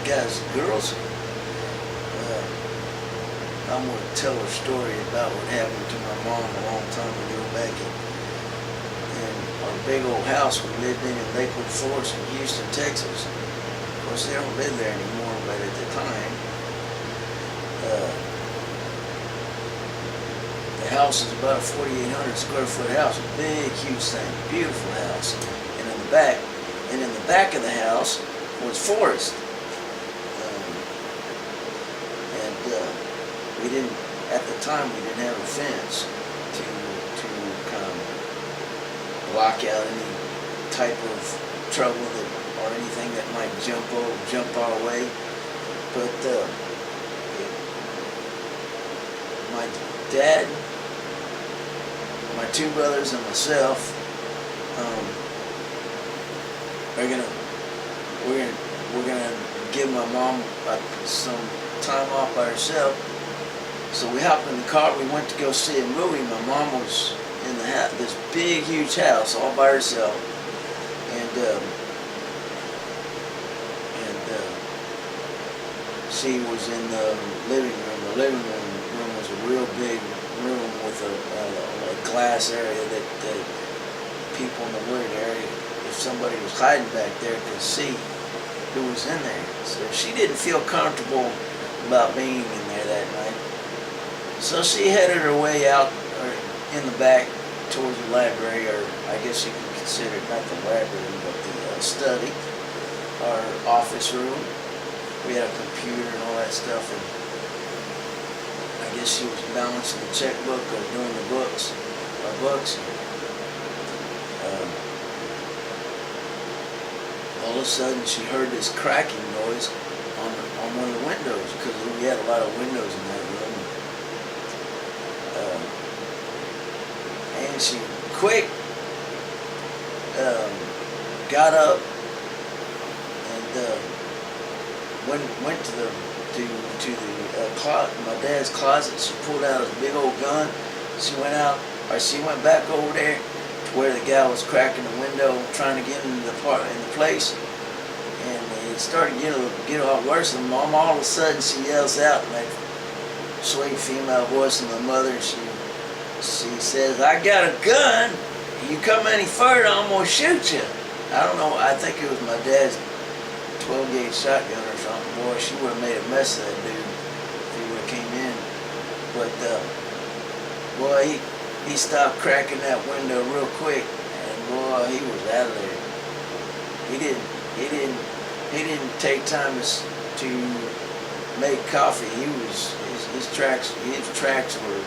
guys and girls. I'm going to tell a story about what happened to my mom a long time ago back in our big old house we lived in Lakewood Forest in Houston, Texas. Of course, they don't live there anymore, but at the time, the house is about a 4,800 square foot house, a big, huge thing, beautiful house. And in the back of the house was forest. We didn't, at the time, we didn't have a fence to kind of block out any type of trouble or anything that might jump our way. But my dad, my two brothers, and myself, we're gonna give my mom some time off by herself. So we hopped in the car, we went to go see a movie. My mom was in this big, huge house all by herself. And she was in the living room. The living room was a real big room with a glass area that people in the wooded area, if somebody was hiding back there, could see who was in there. So she didn't feel comfortable about being in there that night. So she headed her way out in the back towards the library, or I guess you could consider it not the library, but the study, our office room. We had a computer and all that stuff, and I guess she was balancing the checkbook or doing our books. All of a sudden she heard this cracking noise on one of the windows, because we had a lot of windows in that room. And she quick got up and went to the my dad's closet. She pulled out a big old gun. She went back over there to where the guy was cracking the window, trying to get into the place. And it started to get a lot worse. And Mom, all of a sudden, she yells out in that sweet female voice of my mother. She says, "I got a gun. You come any further, I'm gonna shoot you." I don't know. I think it was my dad's 12-gauge shotgun or something. Boy, she would have made a mess of that dude if he would have came in. But boy, he stopped cracking that window real quick, and boy, he was out of there. He didn't take time to make coffee. His tracks were.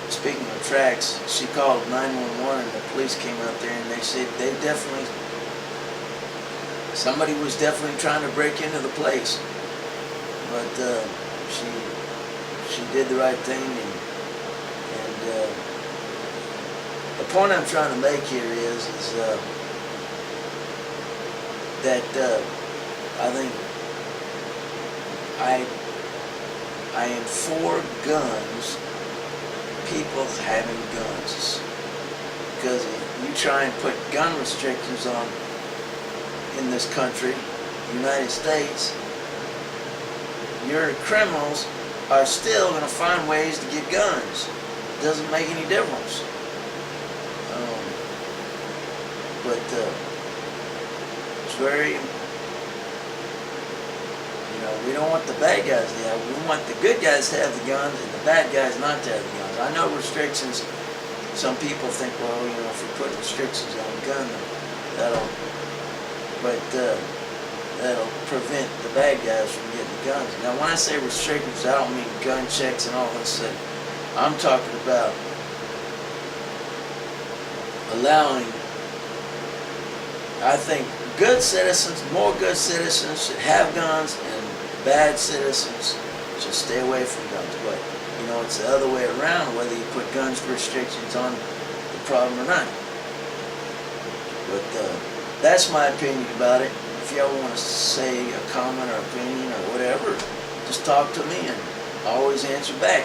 Speaking of tracks, she called 911 and the police came out there, and they said somebody was definitely trying to break into the place. But she did the right thing, and the point I'm trying to make here is that I think I am for guns. People having guns, because if you try and put gun restrictions on in this country, United States, your criminals are still going to find ways to get guns. It doesn't make any difference. But it's very, we don't want the bad guys to have. We want the good guys to have the guns and the bad guys not to have the guns. I know restrictions. Some people think, well, if we put restrictions on a gun, that'll prevent the bad guys from getting the guns. Now, when I say restrictions, I don't mean gun checks and all this stuff. I'm talking about allowing. I think more good citizens should have guns, and bad citizens should stay away from guns. But it's the other way around, whether you put guns restrictions on the problem or not. But that's my opinion about it. If y'all want to say a comment or opinion or whatever, just talk to me, and I always answer back.